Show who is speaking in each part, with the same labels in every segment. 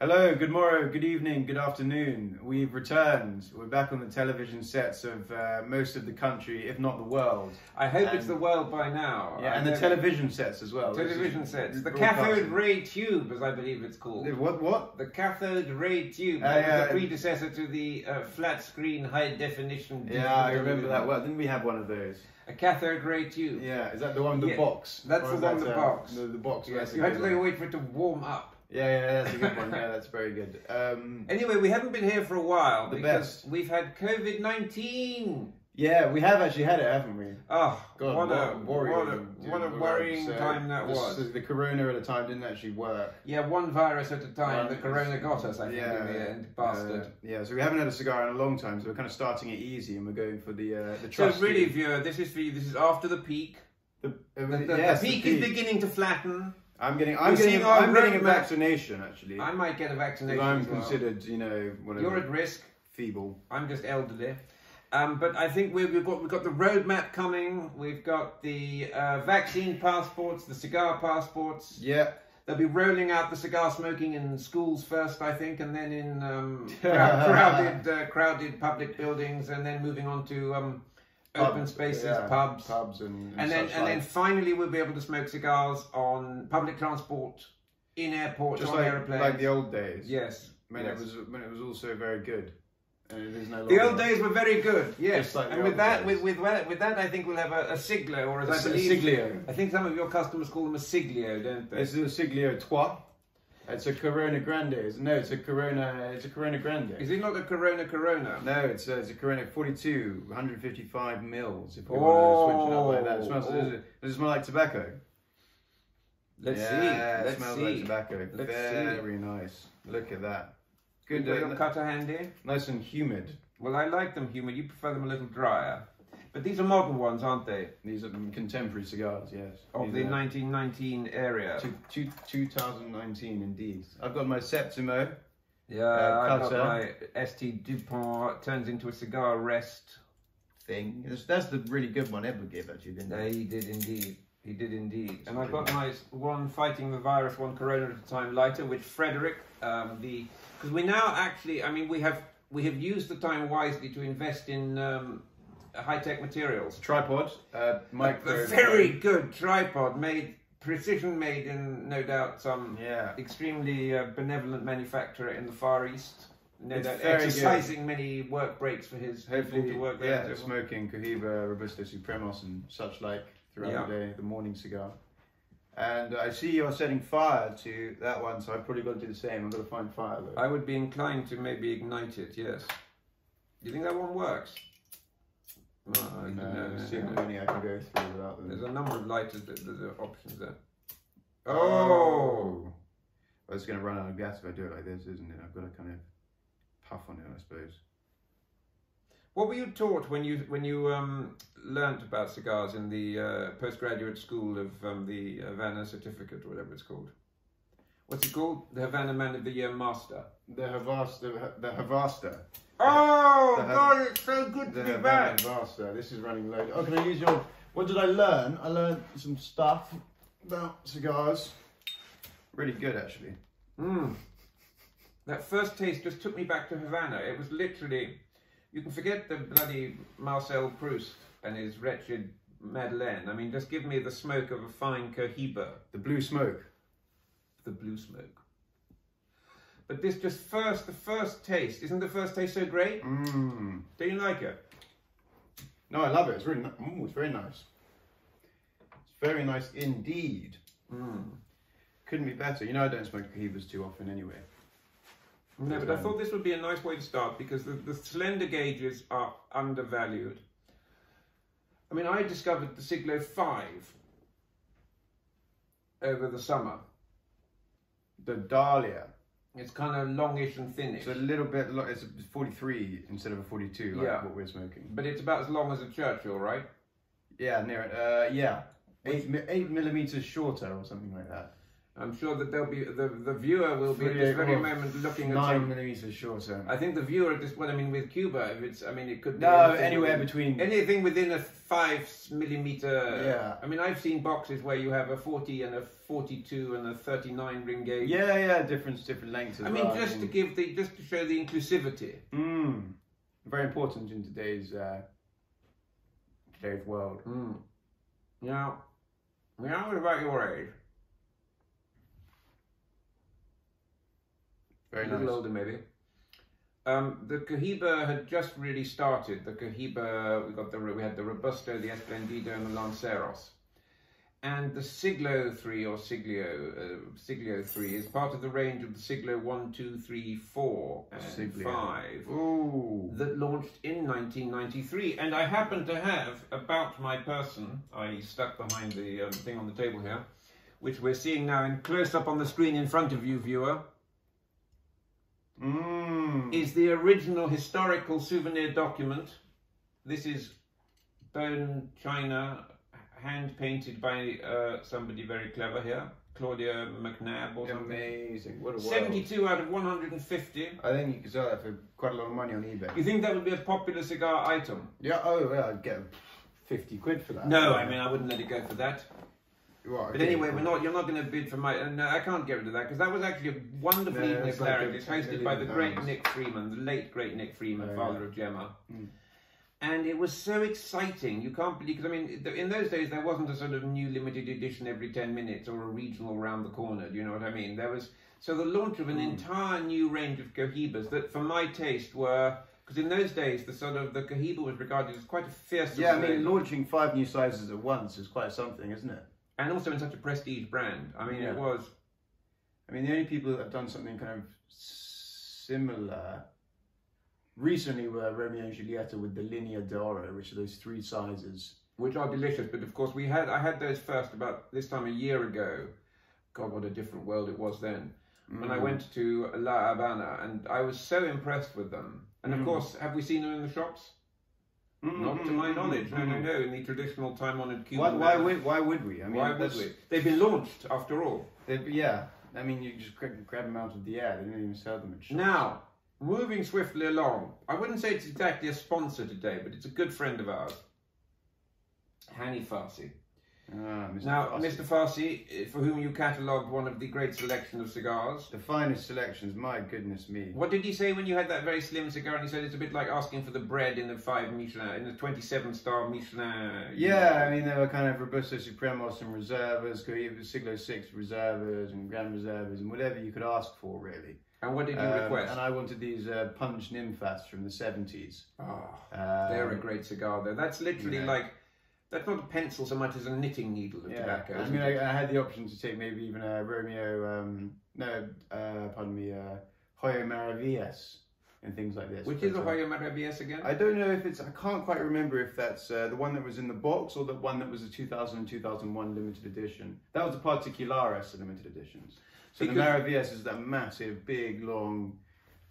Speaker 1: Hello, good morrow, good evening, good afternoon. We've returned. We're back on the television sets of most of the country, if not the world.
Speaker 2: I hope it's the world by now.
Speaker 1: Yeah, and the television sets as well.
Speaker 2: Television sets. The cathode ray tube, as I believe it's called.
Speaker 1: What?
Speaker 2: The cathode ray tube. That was the predecessor to the flat screen, high definition.
Speaker 1: Yeah, I remember that well. Didn't we have one of those?
Speaker 2: A cathode ray tube.
Speaker 1: Yeah, is that the one with the box?
Speaker 2: That's the one with the box.
Speaker 1: The box.
Speaker 2: Yes, you had to wait for it to warm up.
Speaker 1: Yeah, that's a good one. Yeah, that's very good.
Speaker 2: Anyway, we haven't been here for a while because we've had COVID-19.
Speaker 1: Yeah, we have actually had it, haven't we?
Speaker 2: Oh,
Speaker 1: God,
Speaker 2: what a worrying time that was.
Speaker 1: The corona at the time didn't actually work.
Speaker 2: Yeah, one virus at a time. The corona got us, I think, in the end. Bastard.
Speaker 1: Yeah, so we haven't had a cigar in a long time, so we're kind of starting it easy and we're going for the trust.
Speaker 2: So really, viewer, this is for you. This is after the peak. The peak is beginning to flatten.
Speaker 1: I'm getting a vaccination actually.
Speaker 2: I might get a vaccination.
Speaker 1: I'm considered, you know, whatever.
Speaker 2: You're at risk.
Speaker 1: Feeble.
Speaker 2: I'm just elderly. But I think we've got the roadmap coming. We've got the vaccine passports, the cigar passports.
Speaker 1: Yeah.
Speaker 2: They'll be rolling out the cigar smoking in schools first, I think, and then in crowded public buildings, and then moving on to open spaces, pubs,
Speaker 1: and
Speaker 2: then finally we'll be able to smoke cigars on public transport, in airports,
Speaker 1: just
Speaker 2: on airplanes,
Speaker 1: like the old days.
Speaker 2: Yes,
Speaker 1: when it was also very good. And it is no
Speaker 2: the old days were very good. Yes,
Speaker 1: like
Speaker 2: and with that, I think we'll have a Siglo, or as I believe,
Speaker 1: Siglio.
Speaker 2: I think some of your customers call them a Siglio, don't they?
Speaker 1: It's a Siglio Trois. It's a Corona Grande. No, it's a Corona Grande.
Speaker 2: Is it not a Corona?
Speaker 1: No, it's a Corona 42, 155 mils. If you want to switch it up like that. Does it smell like tobacco?
Speaker 2: Let's see.
Speaker 1: It smells like tobacco. Very nice. Look at that. Good.
Speaker 2: Your cutter handy.
Speaker 1: Nice and humid.
Speaker 2: Well, I like them humid. You prefer them a little drier. But these are modern ones, aren't they?
Speaker 1: These are contemporary cigars, yes.
Speaker 2: Of the 1919 area.
Speaker 1: 2019, indeed. I've got my Septimo.
Speaker 2: Yeah, I've got my ST Dupont. Turns into a cigar rest
Speaker 1: thing. That's the really good one Edward gave, actually, didn't he?
Speaker 2: He did indeed. He did indeed. And I've got my one fighting the virus, one Corona at a time lighter, which Frederick, because we now actually, I mean, we have used the time wisely to invest in high-tech materials.
Speaker 1: Tripod, micro.
Speaker 2: A very good tripod, precision made in, no doubt, some extremely benevolent manufacturer in the Far East. No doubt exercising many work breaks for his hopefully to work there.
Speaker 1: Yeah, smoking Cohiba, Robusto Supremos and such like throughout the day, the morning cigar. And I see you're setting fire to that one, so I've probably got to do the same. I've got to find fire though.
Speaker 2: I would be inclined to maybe ignite it, yes. Do you think that one works?
Speaker 1: No, see how many I can go through without them.
Speaker 2: There's a number of lighters, there's options there.
Speaker 1: Oh! Well, it's going to run out of gas if I do it like this, isn't it? I've got to kind of puff on it, I suppose.
Speaker 2: What were you taught when you learnt about cigars in the postgraduate school of the Havana certificate, or whatever it's called? What's it called? The Havana Man of the Year Master.
Speaker 1: The Havasta.
Speaker 2: Oh God, it's so good to be back.
Speaker 1: Havasta. This is running low. Oh, can I use your? What did I learn? I learned some stuff about cigars. Really good, actually.
Speaker 2: That first taste just took me back to Havana. It was literally. You can forget the bloody Marcel Proust and his wretched Madeleine. I mean, just give me the smoke of a fine Cohiba.
Speaker 1: The blue smoke.
Speaker 2: The blue smoke. But this the first taste. Isn't the first taste so great? Do you like it?
Speaker 1: No, I love it. It's really it's very nice. It's very nice indeed. Couldn't be better. You know I don't smoke Cohibas too often anyway.
Speaker 2: No, but I thought this would be a nice way to start because the slender gauges are undervalued. I mean, I discovered the Siglo 5 over the summer.
Speaker 1: The Dahlia.
Speaker 2: It's kind of longish and thinnish.
Speaker 1: It's a little bit, it's a 43 instead of a 42, like what we're smoking.
Speaker 2: But it's about as long as a Churchill, right?
Speaker 1: Yeah, near it. Yeah. 8 millimeters shorter or something like that.
Speaker 2: I'm sure that there'll be the viewer will be at this very moment looking at
Speaker 1: 9mm shorter.
Speaker 2: I think the viewer at this point, I mean, with Cuba, if it's, I mean, it could be
Speaker 1: anywhere between
Speaker 2: anything within a 5mm.
Speaker 1: Yeah.
Speaker 2: I mean, I've seen boxes where you have a 40 and a 42 and a 39 ring gauge.
Speaker 1: Yeah, different lengths.
Speaker 2: I mean, just to show the inclusivity.
Speaker 1: Very important in today's world.
Speaker 2: Now, what about your age?
Speaker 1: Very
Speaker 2: a little
Speaker 1: nice.
Speaker 2: older, maybe. The Cohiba had just really started. The Cohiba, we had the Robusto, the Esplendido, and the Lanceros. And the Siglo 3 or Siglio 3 is part of the range of the Siglo 1, 2, 3, 4, and 5 that launched in 1993. And I happen to have about my person, I stuck behind the thing on the table here, which we're seeing now in close up on the screen in front of you, viewer. Is the original historical souvenir document. This is bone china, hand painted by somebody very clever here, Claudia McNabb or something.
Speaker 1: Amazing! What a
Speaker 2: 72 out of 150.
Speaker 1: I think you could sell that for quite a lot of money on eBay.
Speaker 2: You think that would be a popular cigar item?
Speaker 1: Yeah. Oh, yeah. I'd get 50 quid for that.
Speaker 2: No, I mean I wouldn't let it go for that.
Speaker 1: Right,
Speaker 2: but anyway, you're not going to bid for my... No, I can't get rid of that, because that was actually a wonderful evening of Claret. It's hosted by the great Nick Freeman, the late great Nick Freeman, father of Gemma. And it was so exciting. You can't believe... Because, I mean, in those days, there wasn't a sort of new limited edition every 10 minutes or a regional round the corner, do you know what I mean? There was... So the launch of an entire new range of Cohibas that, for my taste, were... Because in those days, the Cohiba was regarded as quite a fierce...
Speaker 1: Yeah, I mean, launching 5 new sizes at once is quite something, isn't it?
Speaker 2: And also in such a prestige brand. I mean, it was...
Speaker 1: I mean, the only people that have done something kind of similar recently were Romeo and Julieta with the Linea d'Oro, which are those 3 sizes.
Speaker 2: Which are delicious, but of course I had those first about this time a year ago. God, what a different world it was then. When I went to La Habana, and I was so impressed with them. And of course, have we seen them in the shops? Not to my knowledge. No, in the traditional time-honoured Cuban.
Speaker 1: Why would we? I mean,
Speaker 2: why would we? They've been launched, after all.
Speaker 1: Yeah. I mean, you just grab them out of the air. They don't even sell them at shops.
Speaker 2: Now, moving swiftly along. I wouldn't say it's exactly a sponsor today, but it's a good friend of ours. Hani Farsi. Mr. Farsi, for whom you catalogued one of the great selection of cigars.
Speaker 1: The finest selections, my goodness me.
Speaker 2: What did he say when you had that very slim cigar and he said it's a bit like asking for the bread in the 5 Michelin, in the 27-star Michelin?
Speaker 1: Yeah, I mean, there were kind of Robusto Supremos and Reservas, Siglo 6 Reservas and Grand Reservas and whatever you could ask for, really.
Speaker 2: And what did you request?
Speaker 1: And I wanted these Punch Nymphas from the 70s.
Speaker 2: They're a great cigar, though. That's literally like... That's not a pencil so much as a knitting needle of tobacco.
Speaker 1: I mean, I had the option to take maybe even a Romeo, Joyo Maravillas and things like this.
Speaker 2: Which is a Joyo Maravillas again?
Speaker 1: I don't know if it's, I can't quite remember if that's the one that was in the box or the one that was a 2000 and 2001 limited edition. That was the Particulares limited editions. So the Maravillas is that massive, big, long...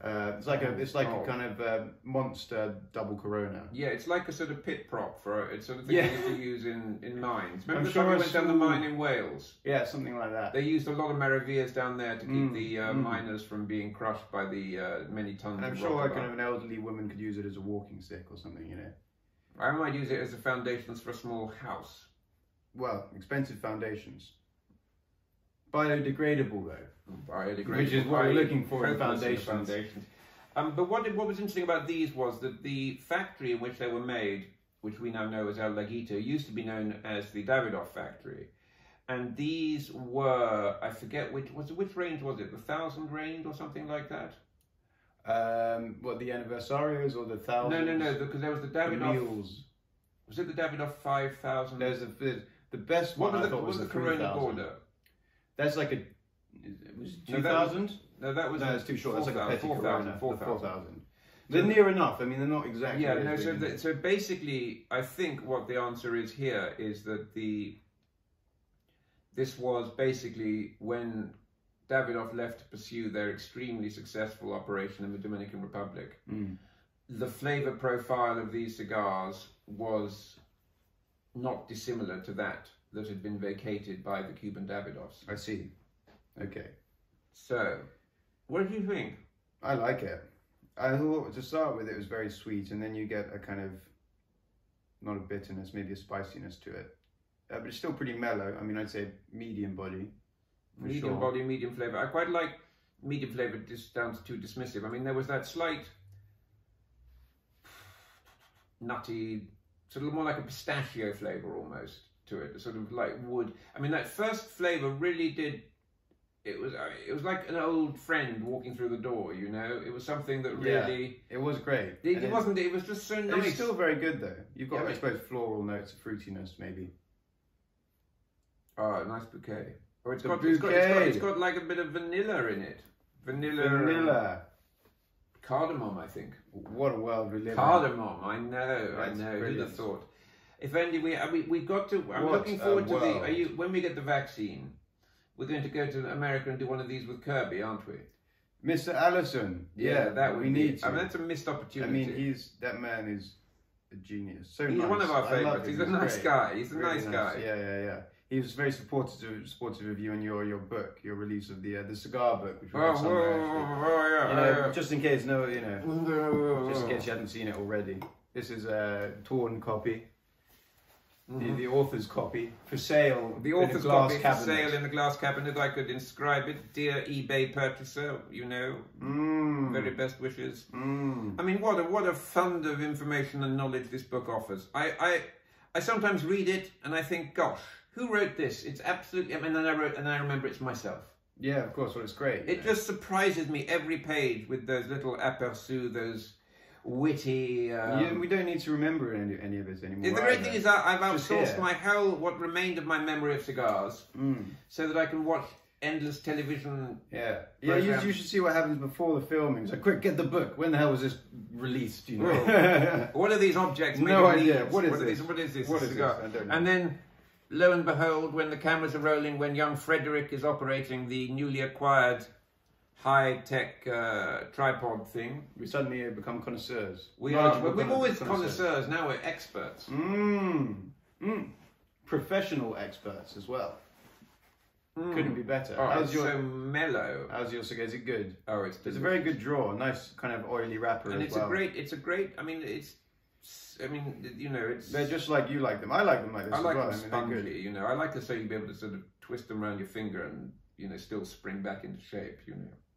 Speaker 1: it's like a kind of monster double Corona. Yeah,
Speaker 2: it's like a sort of pit prop for it's sort of thing they used to use in mines. Remember
Speaker 1: I'm sure
Speaker 2: we went down the mine in Wales?
Speaker 1: Yeah, something like that.
Speaker 2: They used a lot of Maravillas down there to keep the miners from being crushed by the many tons
Speaker 1: and I'm
Speaker 2: of
Speaker 1: sure
Speaker 2: rock
Speaker 1: kind of an elderly woman could use it as a walking stick or something, you know.
Speaker 2: I might use it as the foundations for a small house.
Speaker 1: Well, expensive foundations. Biodegradable though.
Speaker 2: Biodegradable.
Speaker 1: Which is what we're looking for in foundations.
Speaker 2: But what was interesting about these was that the factory in which they were made, which we now know as El Laguito, used to be known as the Davidoff factory. And these were, I forget which range was it? The 1000 range or something like that?
Speaker 1: What, the Anniversarios or the 1000s?
Speaker 2: No, because there was the Davidoff. Was it the Davidoff 5000?
Speaker 1: There's the best one.
Speaker 2: What was the Corona Border?
Speaker 1: That's like a... Was it 2000?
Speaker 2: No, that was...
Speaker 1: No, it's too short. That's like a petty
Speaker 2: 4,000.
Speaker 1: 4,000. They're near enough. I mean, they're not exactly...
Speaker 2: Yeah, no, so basically, I think what the answer is here is that this was basically when Davidoff left to pursue their extremely successful operation in the Dominican Republic. The flavour profile of these cigars was not dissimilar to that had been vacated by the Cuban Davidoffs.
Speaker 1: I see. Okay.
Speaker 2: So, what do you think?
Speaker 1: I like it. I thought to start with it was very sweet, and then you get a kind of, not a bitterness, maybe a spiciness to it. But it's still pretty mellow. I mean, I'd say medium body.
Speaker 2: Medium body, medium flavour. I quite like medium flavour, just sounds too dismissive. I mean, there was that slight nutty, sort of more like a pistachio flavour almost to it, sort of like wood. I mean, that first flavour really did, it was like an old friend walking through the door, you know? It was something that really...
Speaker 1: Yeah, it was great.
Speaker 2: It wasn't, it was just so nice.
Speaker 1: It's still very good though. You've got, I suppose, floral notes, fruitiness maybe.
Speaker 2: Oh, a nice bouquet. Or it's got like a bit of vanilla in it. Vanilla. Cardamom, I think.
Speaker 1: What a world we live in.
Speaker 2: Cardamom, I know. Who'd have thought? If only we got to. I'm looking forward to the. When we get the vaccine, we're going to go to America and do one of these with Kirby, aren't we?
Speaker 1: Mr. Allison. Yeah,
Speaker 2: that
Speaker 1: we need to.
Speaker 2: I mean, that's a missed opportunity.
Speaker 1: I mean, that man is a genius. So
Speaker 2: he's
Speaker 1: nice.
Speaker 2: One of our favourites. He's a nice guy. He's a nice guy.
Speaker 1: Yeah. He was very supportive of you and your book, your release of the cigar book, which we got somewhere. Just in case, just in case you hadn't seen it already. This is a torn copy, the author's copy for sale.
Speaker 2: The author's copy for sale in the glass cabinet. I could inscribe it, dear eBay purchaser. Very best wishes. I mean, what a fund of information and knowledge this book offers. I sometimes read it and I think, gosh. Who wrote this? It's absolutely. I mean, and I remember it's myself.
Speaker 1: Yeah, of course. Well, it's great.
Speaker 2: It just surprises me every page with those little aperçus, those witty.
Speaker 1: We don't need to remember any of it anymore.
Speaker 2: The great thing is that I've outsourced what remained of my memory of cigars, so that I can watch endless television.
Speaker 1: Yeah. You should see what happens before the filming. So quick, get the book. When the hell was this released? You know.
Speaker 2: What are these objects?
Speaker 1: No idea. What is this?
Speaker 2: What is this?
Speaker 1: What is
Speaker 2: cigar?
Speaker 1: this? I don't know.
Speaker 2: And then. Lo and behold, when the cameras are rolling, when young Frederick is operating the newly acquired high-tech tripod thing,
Speaker 1: we suddenly become connoisseurs.
Speaker 2: We've always connoisseurs. Now we're experts.
Speaker 1: Professional experts as well. Couldn't be better.
Speaker 2: How's your so mellow?
Speaker 1: How's your cigar? Is it good?
Speaker 2: Oh, it's
Speaker 1: a very good draw. Nice kind of oily wrapper.
Speaker 2: And
Speaker 1: it's a
Speaker 2: great. I mean, it's.
Speaker 1: They're just like you like them. I like them like this.
Speaker 2: I like them spongy. I like to say you'd be able to sort of twist them around your finger and still spring back into shape.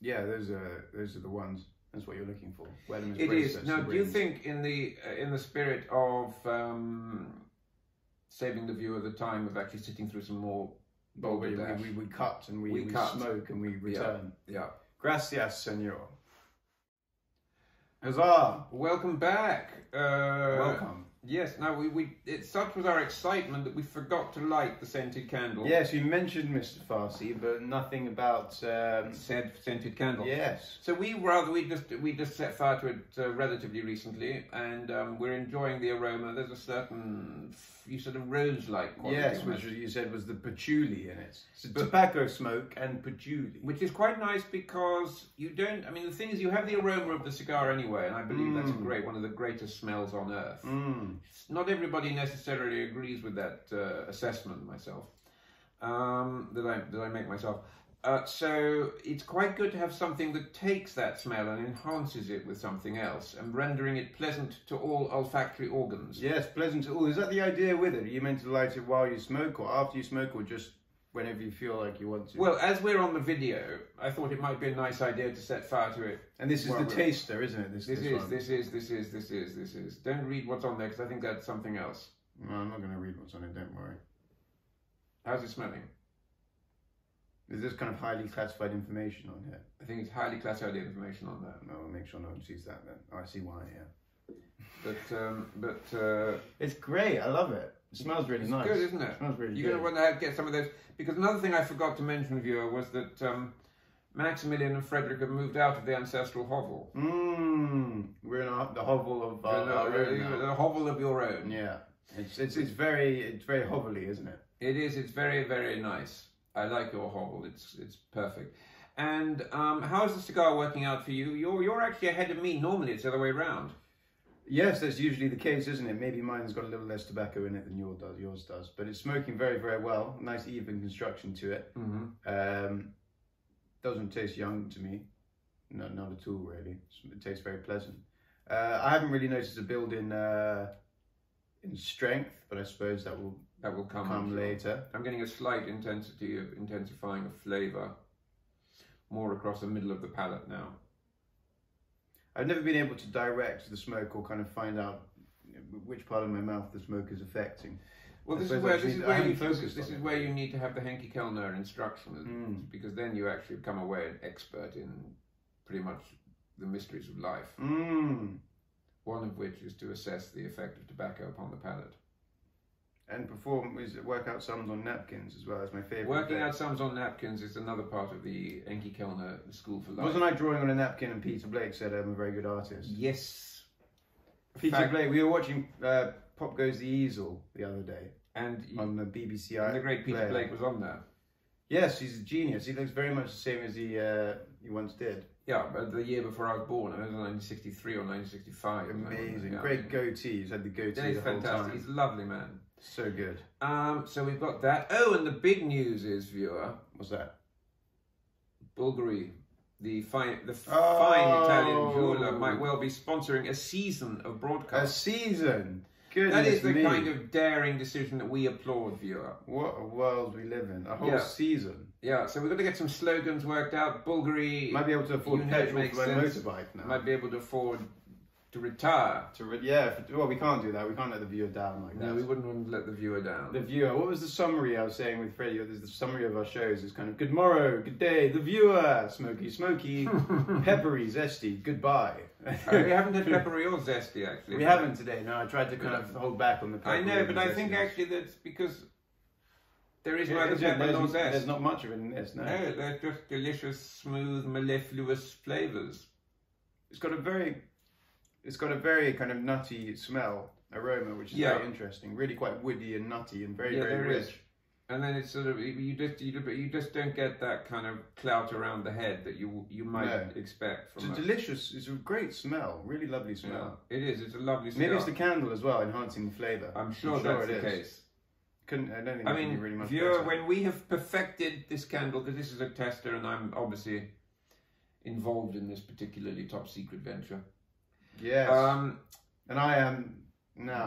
Speaker 1: Yeah, those are the ones. That's what you're looking for. Wear them as
Speaker 2: it is. Now, do you think in the spirit of saving the viewer the time of actually sitting through some more balderdash,
Speaker 1: we cut and we smoke and we return.
Speaker 2: Yeah.
Speaker 1: Gracias, senor. Huzzah!
Speaker 2: Welcome back.
Speaker 1: Welcome.
Speaker 2: Yes. Now such was our excitement that we forgot to light the scented candle.
Speaker 1: Yes, you mentioned Mr. Farsi, but nothing about
Speaker 2: said scented candle.
Speaker 1: Yes.
Speaker 2: So we just set fire to it relatively recently, and we're enjoying the aroma. There's a certain sort of rose-like quality.
Speaker 1: Yes, which you said was the patchouli in it. So tobacco smoke and patchouli.
Speaker 2: Which is quite nice because you don't... I mean, the thing is, you have the aroma of the cigar anyway, and I believe that's one of the greatest smells on earth. Not everybody necessarily agrees with that assessment, myself, that I make myself. So it's quite good to have something that takes that smell and enhances it with something else, and rendering it pleasant to all olfactory organs.
Speaker 1: Yes, pleasant to all. Is that the idea with it? Are you meant to light it while you smoke, or after you smoke, or just whenever you feel like you want to?
Speaker 2: Well, as we're on the video, I thought it might be a nice idea to set fire to it. And
Speaker 1: this is the taster, isn't it? This
Speaker 2: is. Don't read what's on there, because I think that's something else.
Speaker 1: No, I'm not going to read what's on it, don't worry.
Speaker 2: How's it smelling?
Speaker 1: Is this kind of highly classified information on here?
Speaker 2: I think it's highly classified information on there.
Speaker 1: No, I'll make sure no one sees that then. Oh, I see why, yeah.
Speaker 2: But
Speaker 1: it's great. I love it. It smells really nice.
Speaker 2: It's good, isn't it?
Speaker 1: It smells really good.
Speaker 2: You're going to want to get some of those. Because another thing I forgot to mention, viewer, was that Maximilian and Frederick have moved out of the ancestral hovel.
Speaker 1: We're in the hovel of our own now.
Speaker 2: The hovel of your own.
Speaker 1: Yeah. It's very hovelly, isn't it?
Speaker 2: It is. It's very, very nice. I like your hovel. It's perfect. And how is the cigar working out for you? You're actually ahead of me. Normally it's the other way around.
Speaker 1: Yes, that's usually the case, isn't it? Maybe mine's got a little less tobacco in it than yours does, but it's smoking very, very well. Nice even construction to it. Doesn't taste young to me. No, not at all, really. It tastes very pleasant. I haven't really noticed a build in strength, but I suppose that will come later.
Speaker 2: I'm getting a slight intensity of intensifying of flavour, more across the middle of the palate now.
Speaker 1: I've never been able to direct the smoke or kind of find out which part of my mouth the smoke is affecting.
Speaker 2: Well, this is where you need to have the Henke Kellner instruction, because then you actually become aware and expert in pretty much the mysteries of life. One of which is to assess the effect of tobacco upon the palate.
Speaker 1: And work out sums on napkins as well. That's my favourite.
Speaker 2: Working out sums on napkins is another part of the Henke Kellner School for Life.
Speaker 1: Wasn't I drawing on a napkin and Peter Blake said I'm a very good artist?
Speaker 2: Yes.
Speaker 1: Peter Blake, we were watching Pop Goes the Easel the other day.
Speaker 2: And
Speaker 1: on the BBC.
Speaker 2: And the great Peter Blake was on there.
Speaker 1: Yes, he's a genius. He looks very much the same as he once did.
Speaker 2: Yeah, but the year before I was born, it was 1963 or 1965.
Speaker 1: Amazing. Great goatee. He's had the goatee the whole time.
Speaker 2: He's a lovely man.
Speaker 1: So good.
Speaker 2: So we've got that. Oh, and the big news is, viewer.
Speaker 1: What's that?
Speaker 2: Bulgari, the fine Italian jeweler, might well be sponsoring a season of broadcast.
Speaker 1: A season? Goodness
Speaker 2: that is the
Speaker 1: me.
Speaker 2: kind of daring decision that we applaud, viewer.
Speaker 1: What a world we live in. A whole season.
Speaker 2: Yeah, so we're going to get some slogans worked out. Bulgari...
Speaker 1: Might be able to afford petrol for my motorbike now.
Speaker 2: Might be able to afford to retire.
Speaker 1: Well, we can't do that. We can't let the viewer down like that.
Speaker 2: No, we wouldn't want to let the viewer down.
Speaker 1: The viewer. What was the summary I was saying with Freddie? There's the summary of our shows is kind of good morrow, good day, the viewer, smoky, smoky, peppery, zesty, goodbye.
Speaker 2: We haven't had peppery or zesty, actually.
Speaker 1: We haven't today. No, I tried to kind of hold back on the peppery.
Speaker 2: I know, but I think actually that's because there is neither pepper nor zest.
Speaker 1: There's not much of it in this, no.
Speaker 2: No, they're just delicious, smooth, mellifluous flavours.
Speaker 1: It's got a very kind of nutty smell, aroma, which is very interesting. Really quite woody and nutty and very rich.
Speaker 2: And then it's sort of you just don't get that kind of clout around the head that you might expect from.
Speaker 1: It's delicious. It's a great smell. Really lovely smell.
Speaker 2: Yeah, it is. It's a lovely smell.
Speaker 1: Maybe it's the candle as well, enhancing the flavour.
Speaker 2: I'm sure that's the case.
Speaker 1: I don't think be really much
Speaker 2: viewer, when we have perfected this candle, because this is a tester and I'm obviously involved in this particularly top secret venture.
Speaker 1: Yes. And I am now.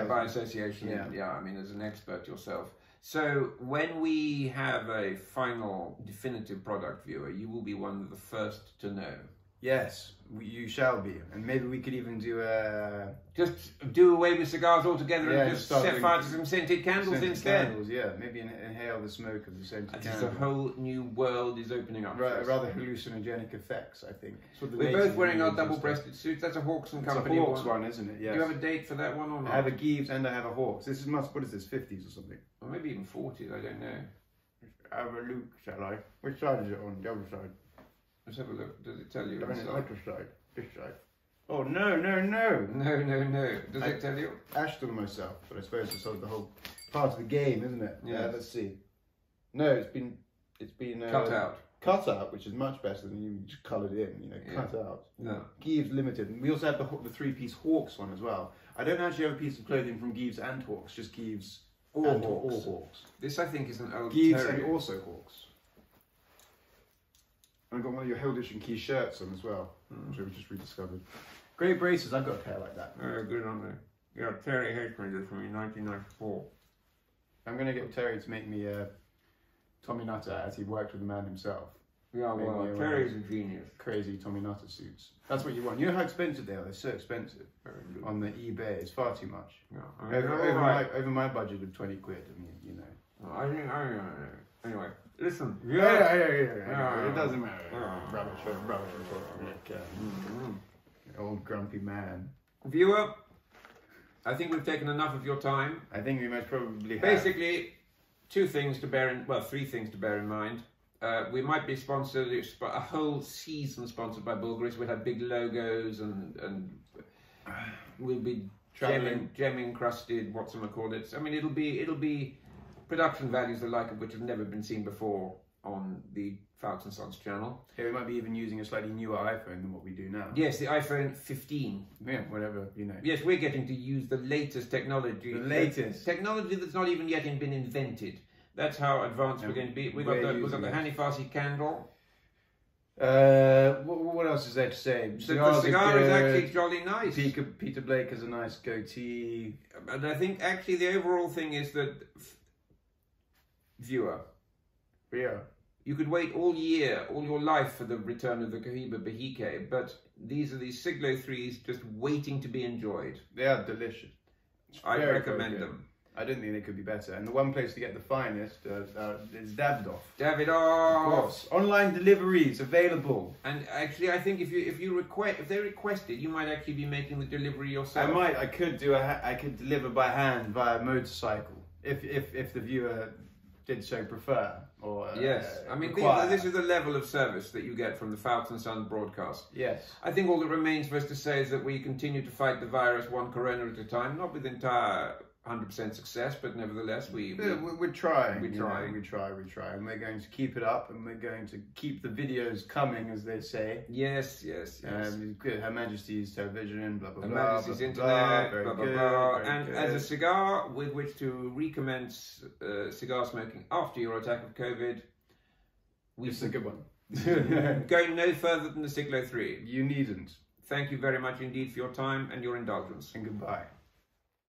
Speaker 2: By association. Yeah, I mean, as an expert yourself. So when we have a final definitive product, viewer, you will be one of the first to know.
Speaker 1: Yes, you shall be. And maybe we could even do a...
Speaker 2: Just do away with cigars altogether and just set fire to some scented candles instead.
Speaker 1: Candles, maybe inhale the smoke of the scented candles.
Speaker 2: A whole new world is opening up.
Speaker 1: Rather hallucinogenic effects, I think.
Speaker 2: We're both wearing our double-breasted suits. That's a Hawks and Company
Speaker 1: one. It's a Hawks one, isn't it? Yes.
Speaker 2: Do you have a date for that one or not?
Speaker 1: I have a Gives and I have a Hawks. This is what is this, 50s or something?
Speaker 2: Or maybe even 40s, I don't know.
Speaker 1: Have a look, shall I? Which side is it on? The other side.
Speaker 2: Let's have a look. Does it tell you?
Speaker 1: This side. Oh, no.
Speaker 2: No. Does it tell you?
Speaker 1: Ashed on myself, but I suppose it's sort of the whole part of the game, isn't it?
Speaker 2: Yeah.
Speaker 1: Let's see. No, it's been
Speaker 2: cut out.
Speaker 1: Cut out, which is much better than you just coloured in. Cut out.
Speaker 2: Yeah.
Speaker 1: Gives Limited. And we also have the three-piece Hawks one as well. I don't actually have a piece of clothing from Gives and Hawks, just Gives or Hawks.
Speaker 2: This I think is an old
Speaker 1: Gives and also Hawks. I've got one of your Hildish and Key shirts on as well, which we just rediscovered. Great braces, I've got a pair like that.
Speaker 2: Oh, good on there. Yeah, Terry H made this for me in 1994.
Speaker 1: I'm going to get Terry to make me a Tommy Nutter as he worked with the man himself.
Speaker 2: Yeah, well, Terry's a genius.
Speaker 1: Crazy Tommy Nutter suits. That's what you want. You know how expensive they are? They're so expensive. On the eBay, it's far too much.
Speaker 2: Yeah,
Speaker 1: over my budget of 20 quid, I mean, you know.
Speaker 2: I think, anyway. Listen.
Speaker 1: Yeah. It doesn't matter. Rubbish. Old grumpy man.
Speaker 2: Viewer, I think we've taken enough of your time.
Speaker 1: I think we most probably have.
Speaker 2: Basically, three things to bear in mind. We might be sponsored, a whole season sponsored by Bulgaris. We'll have big logos and we'll be gem encrusted, whatchamacallits. I mean, it'll be production values the like of which have never been seen before on the Foulkes and Sons channel.
Speaker 1: Yeah, we might be even using a slightly newer iPhone than what we do now.
Speaker 2: Yes, the iPhone 15.
Speaker 1: Yeah, whatever, you know.
Speaker 2: Yes, we're getting to use the latest technology.
Speaker 1: The latest.
Speaker 2: Technology that's not even yet been invented. That's how advanced we're going to be. We've got the Hani Farsi candle.
Speaker 1: What else is there to say?
Speaker 2: The cigar is actually jolly nice.
Speaker 1: Peter Blake has a nice goatee.
Speaker 2: And I think actually the overall thing is that viewer.
Speaker 1: Yeah.
Speaker 2: You could wait all year, all your life for the return of the Cohiba Behique, but these are these Siglo 3s just waiting to be enjoyed.
Speaker 1: They are delicious.
Speaker 2: I recommend them.
Speaker 1: I don't think they could be better. And the one place to get the finest is Davidoff.
Speaker 2: Davidoff.
Speaker 1: Of course. Online deliveries available.
Speaker 2: And actually, I think if they request it, you might actually be making the delivery yourself.
Speaker 1: I might. I could deliver by hand via motorcycle if the viewer did so prefer. Or
Speaker 2: yes, I mean this is the level of service that you get from the Foulkes and Son broadcast.
Speaker 1: Yes. I
Speaker 2: think all that remains for us to say is that we continue to fight the virus one corona at a time, not with entire 100% success, but nevertheless we're trying. We try,
Speaker 1: and we're going to keep it up, and we're going to keep the videos coming, as they say.
Speaker 2: Yes.
Speaker 1: Her Majesty's television, blah blah
Speaker 2: blah.
Speaker 1: Her
Speaker 2: Majesty's internet, blah blah blah. And as a cigar with which to recommence cigar smoking after your attack of COVID,
Speaker 1: it's a good one.
Speaker 2: Going no further than the Siglo 3.
Speaker 1: You needn't.
Speaker 2: Thank you very much indeed for your time and your indulgence.
Speaker 1: And goodbye.